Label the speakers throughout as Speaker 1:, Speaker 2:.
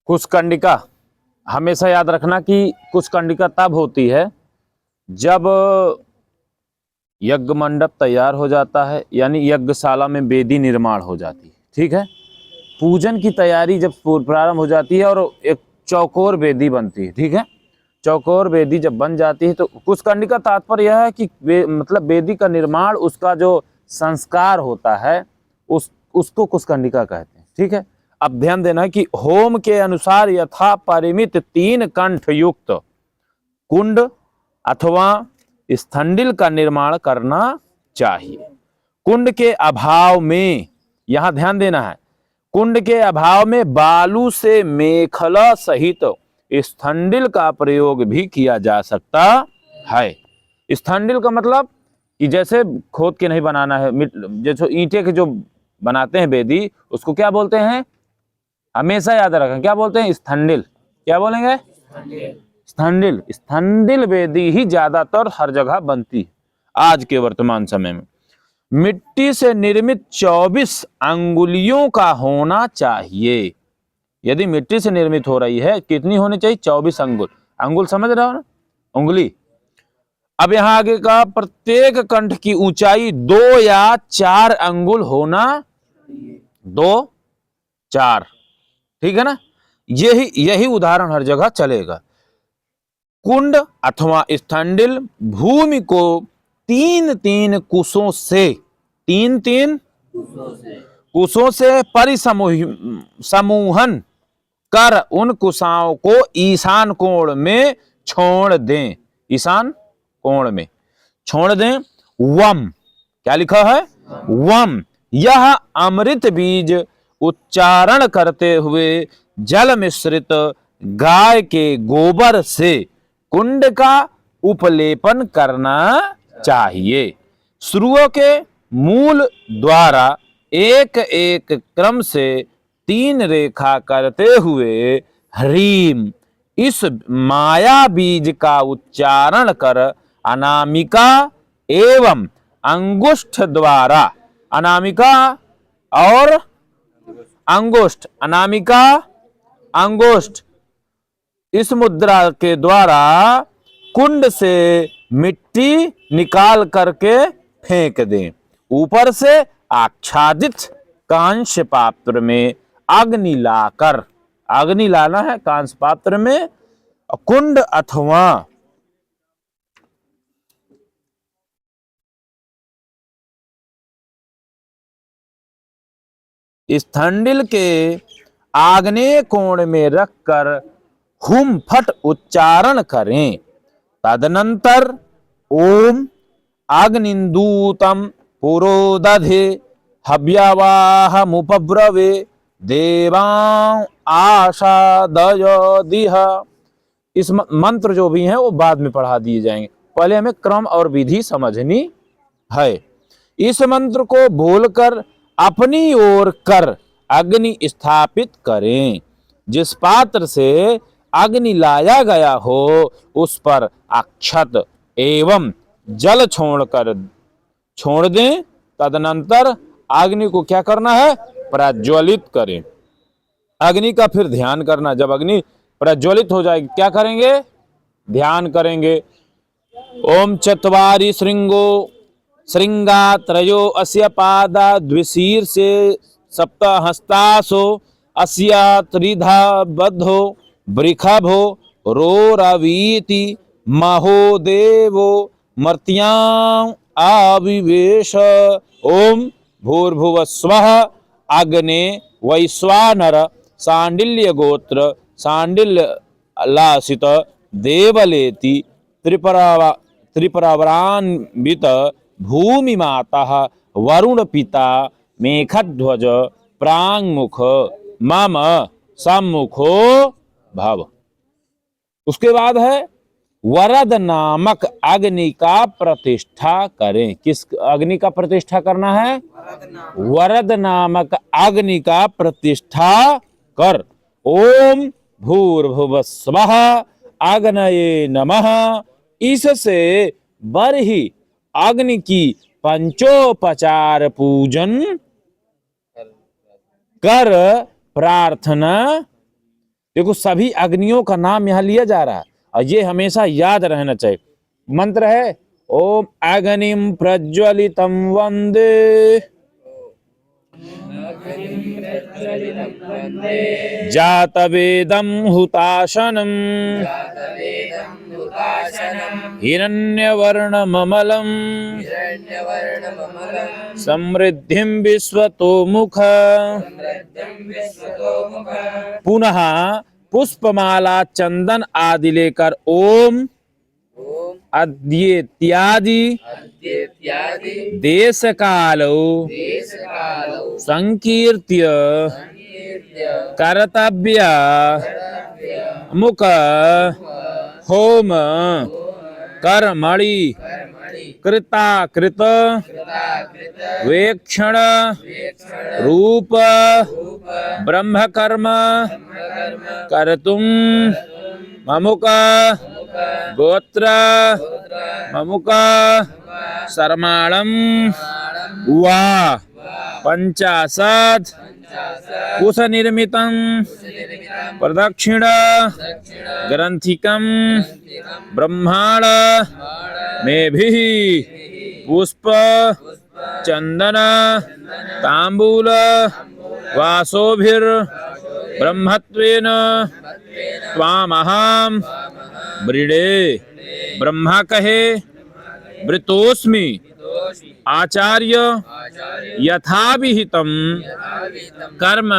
Speaker 1: कुशकंडिका, हमेशा याद रखना कि कुशकंडिका तब होती है जब यज्ञ मंडप तैयार हो जाता है, यानी यज्ञशाला में वेदी निर्माण हो जाती है। ठीक है, पूजन की तैयारी जब प्रारंभ हो जाती है और एक चौकोर वेदी बनती है। ठीक है, चौकोर वेदी जब बन जाती है तो कुशकंडिका तात्पर्य यह है कि मतलब वेदी का निर्माण, उसका जो संस्कार होता है उसको कुशकंडिका कहते हैं। ठीक है, अब ध्यान देना है कि होम के अनुसार यथा परिमित 3 कंठ युक्त कुंड अथवा स्थंडिल का निर्माण करना चाहिए। कुंड के अभाव में, यहां ध्यान देना है, कुंड के अभाव में बालू से मेखला सहित स्थंडिल का प्रयोग भी किया जा सकता है। स्थंडिल का मतलब कि जैसे खोद के नहीं बनाना है, जैसे ईंटे के जो बनाते हैं वेदी, उसको क्या बोलते हैं, हमेशा याद रखें, क्या बोलते हैं, स्थंडिल। क्या बोलेंगे, स्थंडिल। स्थंडिल वेदी ही ज्यादातर हर जगह बनती है आज के वर्तमान समय में। मिट्टी से निर्मित 24 अंगुलियों का होना चाहिए। यदि मिट्टी से निर्मित हो रही है, कितनी होनी चाहिए, 24 अंगुल। अंगुल समझ रहे हो ना, उंगली। अब यहां आगे का प्रत्येक कंठ की ऊंचाई 2 या 4 अंगुल होना, 2 4। ठीक है ना, यही उदाहरण हर जगह चलेगा। कुंड अथवा स्थंडिल भूमि को 3-3 कुशों से, 3-3 कुशों से परिसमूहन कर उन कुशाओं को ईशान कोण में छोड़ दें। ईशान कोण में छोड़ दें। वम, क्या लिखा है, वम, यह अमृत बीज उच्चारण करते हुए जल मिश्रित गाय के गोबर से कुंड का उपलेपन करना चाहिए। श्रुओं के मूल द्वारा एक एक क्रम से 3 रेखा करते हुए ह्रीम, इस माया बीज का उच्चारण कर अनामिका एवं अंगुष्ठ द्वारा, अनामिका और अंगुष्ठ, अनामिका अंगुष्ठ, इस मुद्रा के द्वारा कुंड से मिट्टी निकाल करके फेंक दें। ऊपर से आच्छादित कांस्य पात्र में अग्नि लाकर, अग्नि लाना है कांस्य पात्र में, कुंड अथवा स्थंडिल के आग्नेय कोण में रखकर हुम फट उच्चारण करें। तदनंतर ओम अग्निन्दूतम पुरोदधे हव्यवाहमुपब्रवे देवां आशादय दिह। इस मंत्र जो भी हैं वो बाद में पढ़ा दिए जाएंगे, पहले हमें क्रम और विधि समझनी है। इस मंत्र को बोलकर अपनी ओर कर अग्नि स्थापित करें। जिस पात्र से अग्नि लाया गया हो उस पर अक्षत एवं जल छोड़ दें। तदनंतर अग्नि को क्या करना है, प्रज्वलित करें। अग्नि का फिर ध्यान करना। जब अग्नि प्रज्वलित हो जाएगी क्या करेंगे, ध्यान करेंगे। ओम चत्वारि श्रृंगो श्रृंगा त्रयो अस्य पादा द्विशीर्षे सप्त हस्तासो अस्या त्रिधा बद्धो वृषभो रोरवीति महोदेवो मर्त्यां आविवेश। ओम भूर्भुवस्वः अग्ने वैश्वानर सांडिल्य गोत्र सांडिल्यलासित देवलेति त्रिपुरावरान्वित भूमि माता वरुण पिता मेघध्वज प्रांगमुख मम सम्मुखो भव। उसके बाद है वरद नामक अग्नि का प्रतिष्ठा करें। किस अग्नि का प्रतिष्ठा करना है, वरद नामक अग्नि का प्रतिष्ठा कर। ओम भूर्भुवस्वः अग्नये नमः। इससे बरही अग्नि की पंचोपचार पूजन कर प्रार्थना देखो सभी अग्नियों का नाम यहाँ लिया जा रहा है और ये हमेशा याद रहना चाहिए। मंत्र है ओम अग्निम प्रज्वलितम वंदे जातवेदं हुताशनम् हिरण्यवर्णममलं समृद्धिं विश्वतोमुख। पुनः पुष्पमाला चंदन आदि लेकर ओम अद्येत्यादि देश कालो संकीर्त्य कर्तव्य मुख होम कर्मणि कृताकृत वेक्षण रूप ब्रह्मकर्म कर्तुम ममुक गोत्र ममुक शर्माणम वा पंचाशत् कुश निर्मितं प्रदक्षिण ग्रंथिकं ब्रह्मांड में भी पुष्प चंदन तांबूल वासोभिर ब्रह्मत्वेन त्वामहं वृणे। ब्रह्मा कहे वृतोस्मि आचार्य यथाविहितं कर्म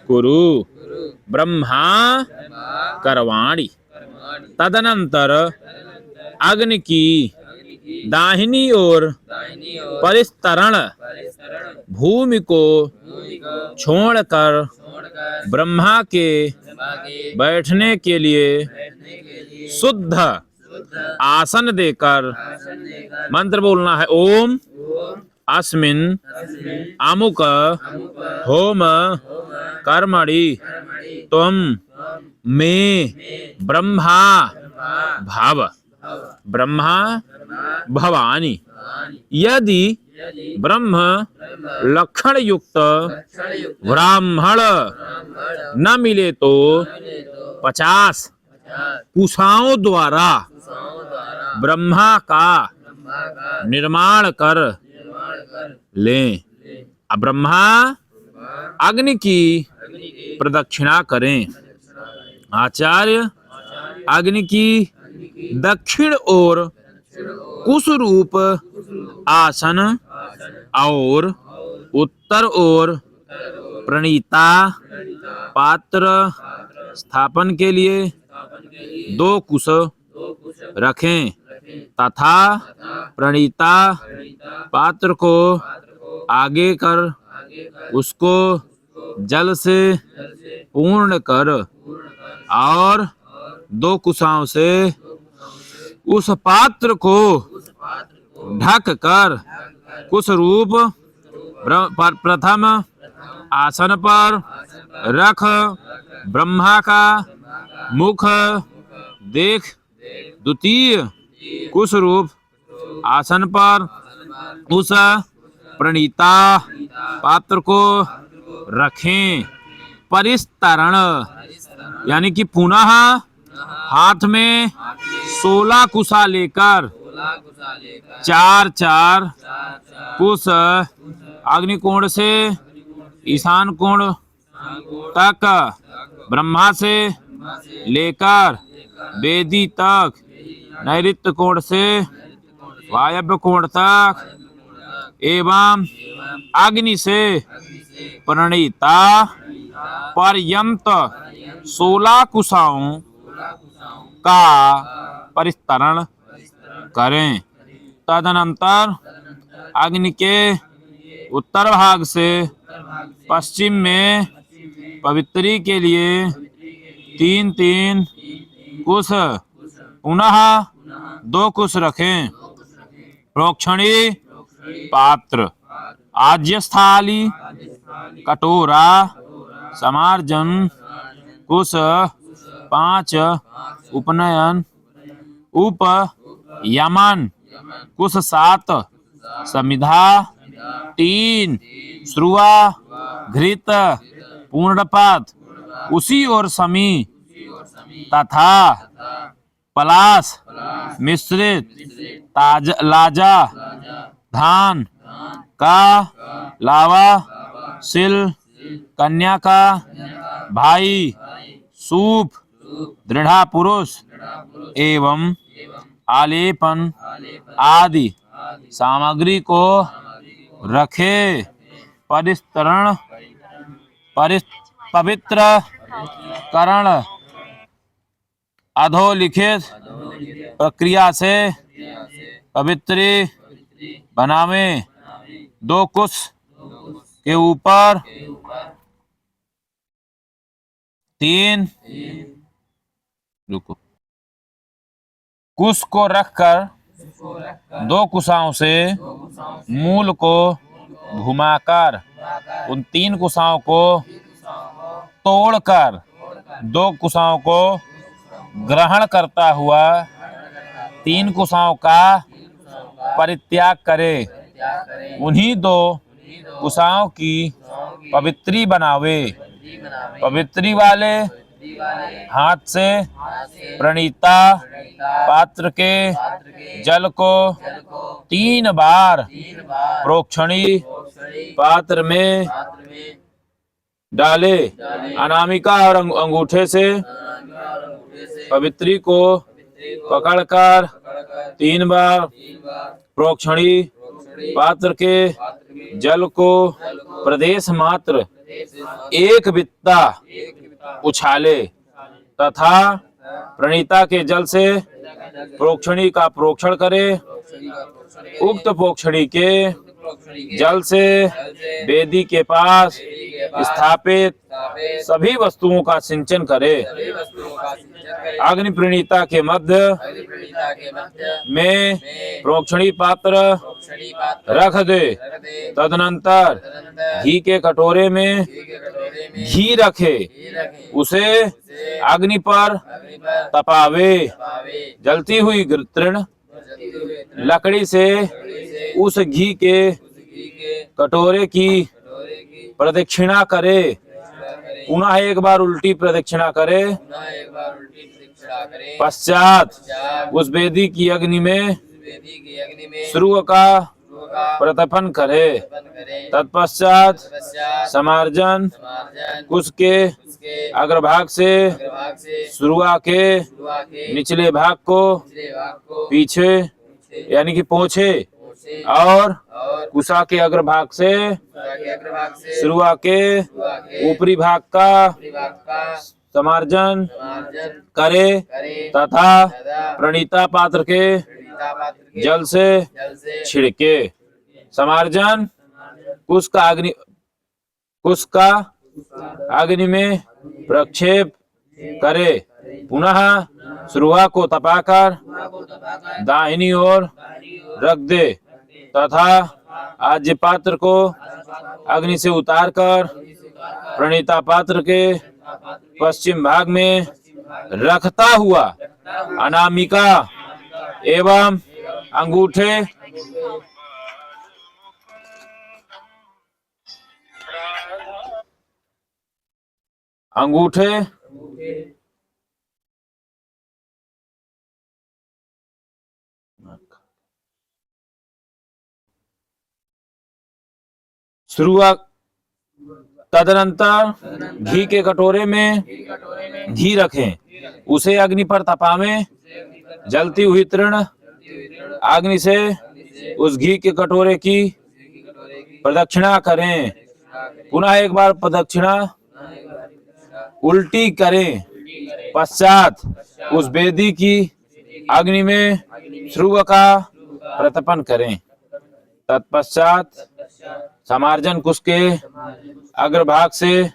Speaker 1: कुरु ब्रह्मा करवाणि। तदनंतर अग्नि की दाहिनी ओर परिस्तरण भूमि को छोड़कर ब्रह्मा के बैठने के लिए शुद्ध आसन देकर मंत्र बोलना है ओम अस्मिन् अमुक होम कर्मणि त्वं मे ब्रह्मा भव ब्रह्मा भवानि। यदि ब्रह्म लक्षण युक्त ब्राह्मण न मिले तो 50 कुशाओं द्वारा ब्रह्मा का निर्माण कर लें। अब ब्रह्मा अग्नि की प्रदक्षिणा करें। आचार्य अग्नि की दक्षिण ओर कुश रूप आसन और उत्तर ओर प्रणीता पात्र स्थापन के लिए 2 कुश रखें तथा प्रणीता पात्र को आगे कर उसको जल से पूर्ण कर और 2 कुशाओं से उस पात्र को ढक कर कुश रूप प्रथम आसन पर रख ब्रह्मा का मुख देख द्वितीय कुश रूप आसन पर उस प्रणीता पात्र को रखें। परिस्तरण यानी कि पुनः हाथ में 16 कुशा लेकर 4-4 कुश अग्निकोण से ईशान कोण तक ब्रह्मा से लेकर वेदी तक नैऋत्य कोण से वायव्य कोण तक एवं अग्नि से प्रणीता पर्यंत 16 कुशाओं का परिस्तरण करें। तदनंतर अग्नि के उत्तर भाग से पश्चिम में पवित्री के लिए 3-3 कुश पुनः 2 कुश रखें। प्रोक्षणी पात्र आज्यस्थाली कटोरा समार्जन कुश 5 उपनयन उप यमन कुश 7 समिधा 3 श्रुवा घृत पूर्णपात उसी ओर समी तथा पलाश मिश्रित लाजा धान का लावा सिल कन्या का भाई सूप दृढ़ा पुरुष एवं आलेपन आदि सामग्री को रखे पवित्र करण अधोलिखित प्रक्रिया से पवित्री बनावे। दो कुश के ऊपर तीन कुश को रखकर दो कुशाओं से मूल को घुमाकर उन तीन कुशाओं को तोड़कर दो कुशाओं को ग्रहण करता हुआ तीन कुशाओं का परित्याग करे। उन्हीं दो कुशाओं की पवित्री बनावे। पवित्री वाले हाथ से प्रणीता पात्र के जल को 3 बार प्रोक्षणी पात्र में डाले। अनामिका और अंगूठे से पवित्री को पकड़कर 3 बार प्रोक्षणी पात्र के जल को प्रदेश मात्र 1 बित्ता उछाले तथा प्रणीता के जल से प्रोक्षणी का प्रोक्षण करे। उक्त प्रोक्षणी के जल से वेदी के पास स्थापित सभी वस्तुओं का सिंचन करे। अग्नि प्रणीता के मध्य में प्रोक्षणी पात्र रख दे। तदनंतर घी के कटोरे में घी रखे, उसे अग्नि पर तपावे। जलती हुई तृण लकड़ी से उस घी के कटोरे की प्रदक्षिणा करे। पुनः एक बार उल्टी प्रदक्षिणा करे। पश्चात उस वेदी की अग्नि में श्रुव का प्रतपन करे। तत्पश्चात समार्जन कुश के अग्रभाग से श्रुवा के निचले भाग को पीछे यानी कि पोंछे और कुशा के अग्रभाग से श्रुवा के ऊपरी भाग का समार्जन करे तथा प्रणीता पात्र के जल से छिड़के। समार्जन कुश का अग्नि में प्रक्षेप करे। पुनः श्रुवा को तपाकर दाहिनी ओर रख दे तथा आज्य पात्र को अग्नि से उतारकर प्रणीता पात्र के पश्चिम भाग में रखता हुआ अनामिका एवं अंगूठे शुरुआत। तदनंतर घी के कटोरे में घी रखें, उसे अग्नि पर तपावें। जलती हुई तृण अग्नि से उस घी के कटोरे की प्रदक्षिणा करें। पुनः एक बार प्रदक्षिणा उल्टी करें। पश्चात उस वेदी की अग्नि में श्रुव का प्रतपन करें। तत्पश्चात समार्जन कुश के अग्रभाग से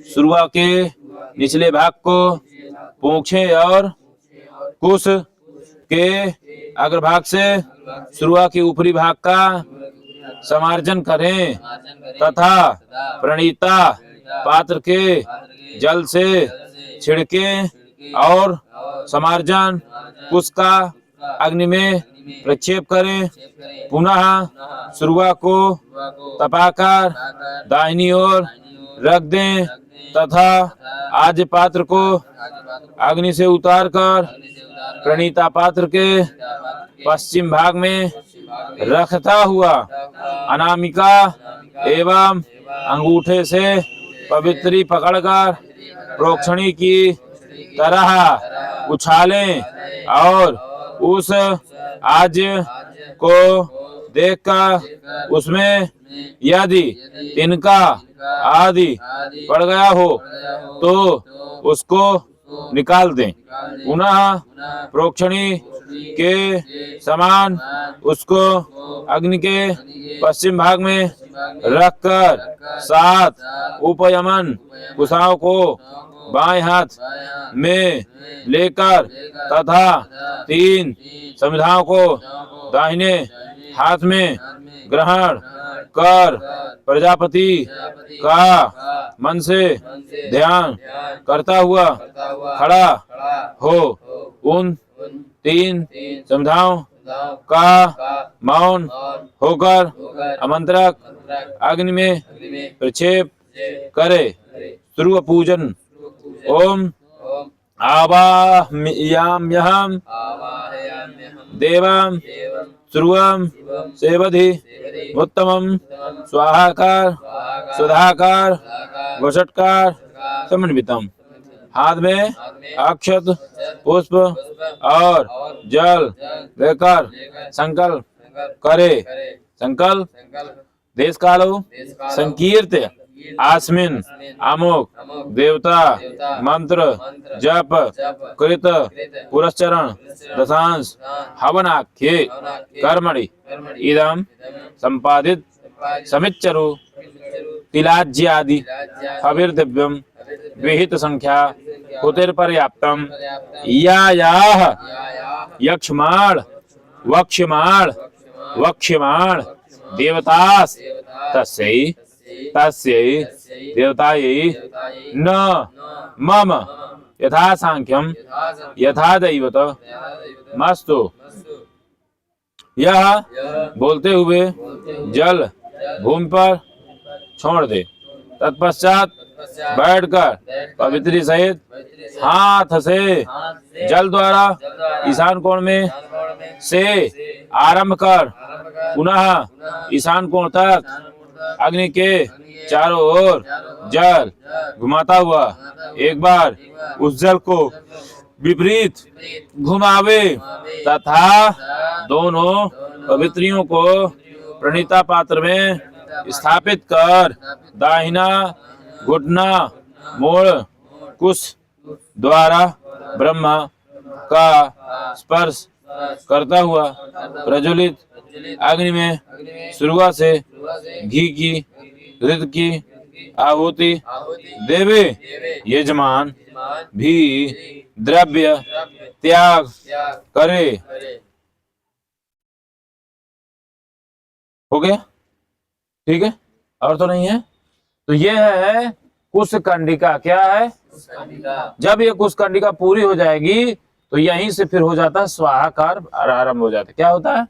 Speaker 1: श्रुवा के निचले भाग को पोंछे और कुश के अग्रभाग से श्रुवा के ऊपरी भाग का समार्जन करें तथा प्रणीता पात्र के जल से छिड़के और समार्जन कुश का अग्नि में प्रक्षेप करें। पुनः श्रुवा को तपाकर दाहिनी ओर रख दें तथा आज्य पात्र को अग्नि से उतारकर प्रणीता पात्र के पश्चिम भाग में रखता हुआ अनामिका एवं अंगूठे से पवित्री पकड़कर प्रोक्षणी की तरह उछालें और उस आज्य को देखकर उसमें यदि तिनका आदि पड़ गया हो तो उसको निकाल दें। पुनः प्रोक्षणी के समान उसको अग्नि के पश्चिम भाग में रखकर 7 उपयमन कुशाओं को बाएं हाथ में लेकर तथा 3 समिधाओं को दाहिने हाथ में ग्रहण कर प्रजापति का मन से ध्यान करता हुआ खड़ा हो उन 3 समिधाओं का मौन होकर आमंत्रक अग्नि में प्रक्षेप करे। ध्रुव पूजन। ओम आवाहयाम्यहम् देवं ध्रुवं सेवधि उत्तमं स्वाहाकार सुधाकार वषटकार समन्वितम। हाथ में अक्षत पुष्प और जल लेकर संकल्प करे। संकल्प देश कालो संकीर्त्य आस्मिन् अमुक देवता मंत्र जप कृत पुरस्चरण दशांश हवनाख्ये कर्मणि इदं संपादित समिच्चरु तिलाज्यादि हविर्दिव्यं विहित संख्या हुतिर्पर्याप्तम् यायाः यक्ष्माण वक्ष्यमाण देवतास् तस्यै देवतायै न मम यथा सांख्यम यथा दैवत मस्तु। यह बोलते हुए जल भूमि पर छोड़ दे। तत्पश्चात बैठकर पवित्री सहित हाथ से जल द्वारा ईशान कोण में से आरंभ कर पुनः ईशान कोण तक अग्नि के चारों ओर जल घुमाता हुआ एक बार उस जल को विपरीत घुमावे तथा दोनों पवित्रियों को प्रणीता पात्र में स्थापित कर दाहिना घुटना मोड़ कुश द्वारा ब्रह्मा का स्पर्श करता हुआ प्रज्वलित अग्नि में शुरुआत से घी की घृत की आहुति देवे। यजमान भी द्रव्य त्याग करे। हो गया? ठीक है, और तो नहीं है? तो ये है कुश कंडिका। क्या है? जब ये कुश कंडिका पूरी हो जाएगी तो यहीं से फिर हो जाता है स्वाहाकार आरंभ हो जाता है। क्या होता है?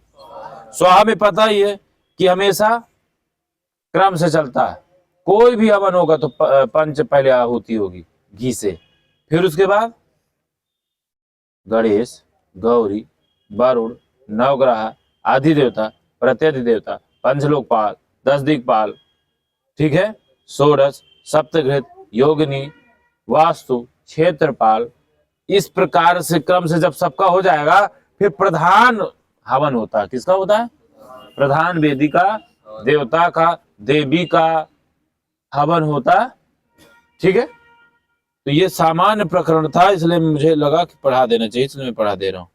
Speaker 1: स्वाहा में पता ही है कि हमेशा क्रम से चलता है। कोई भी हवन होगा तो पंच पहले आहुति होगी घी से, फिर उसके बाद गणेश, गौरी, वरुण, नवग्रह, आदि देवता, प्रत्यधिदेवता, पंचलोकपाल, 10 दिक्पाल, ठीक है, षोडश, सप्तघृत, योगिनी, वास्तु, क्षेत्रपाल। इस प्रकार से क्रम से जब सबका हो जाएगा फिर प्रधान हवन होता है। किसका होता है? प्रधान वेदी का, देवता का, देवी का हवन होता है। ठीक है, तो ये सामान्य प्रकरण था, इसलिए मुझे लगा कि पढ़ा देना चाहिए, इसलिए मैं पढ़ा दे रहा हूं।